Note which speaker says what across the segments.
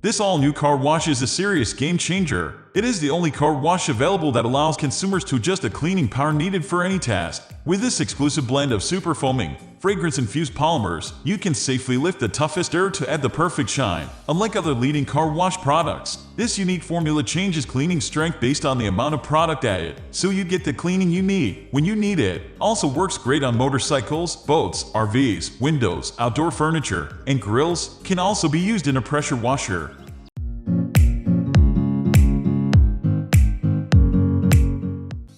Speaker 1: This all-new car wash is a serious game changer. It is the only car wash available that allows consumers to adjust the cleaning power needed for any task. With this exclusive blend of super foaming, fragrance-infused polymers, you can safely lift the toughest dirt to add the perfect shine. Unlike other leading car wash products, this unique formula changes cleaning strength based on the amount of product added, so you get the cleaning you need when you need it. Also works great on motorcycles, boats, RVs, windows, outdoor furniture, and grills. Can also be used in a pressure washer.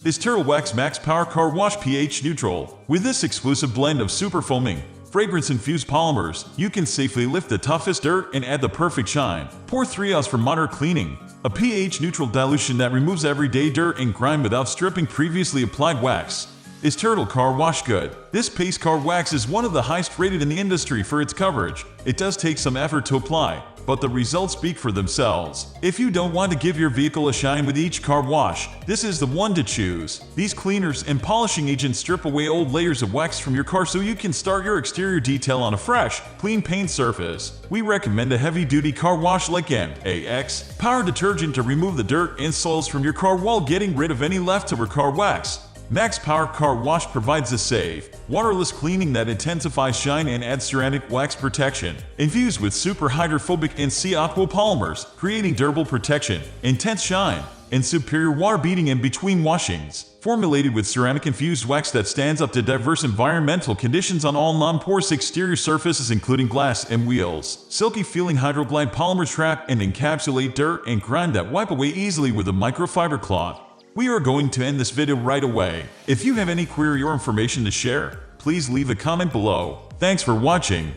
Speaker 1: Is Turtle Wax Max Power Car Wash pH Neutral. With this exclusive blend of super foaming, fragrance-infused polymers, you can safely lift the toughest dirt and add the perfect shine. Pour 3 ounces for moderate cleaning, a pH-neutral dilution that removes everyday dirt and grime without stripping previously applied wax. Is Turtle Car Wash good? This paste car wax is one of the highest rated in the industry for its coverage. It does take some effort to apply, but the results speak for themselves. If you don't want to give your vehicle a shine with each car wash, this is the one to choose. These cleaners and polishing agents strip away old layers of wax from your car so you can start your exterior detail on a fresh, clean paint surface. We recommend a heavy-duty car wash like MAX Power Detergent to remove the dirt and soils from your car while getting rid of any leftover car wax. Max Power Car Wash provides a safe, waterless cleaning that intensifies shine and adds ceramic wax protection. Infused with super hydrophobic and C-aqua polymers, creating durable protection, intense shine, and superior water beading in between washings. Formulated with ceramic-infused wax that stands up to diverse environmental conditions on all non-porous exterior surfaces including glass and wheels. Silky-feeling Hydroglide polymers trap and encapsulate dirt and grime that wipe away easily with a microfiber cloth. We are going to end this video right away. If you have any query or information to share, please leave a comment below. Thanks for watching.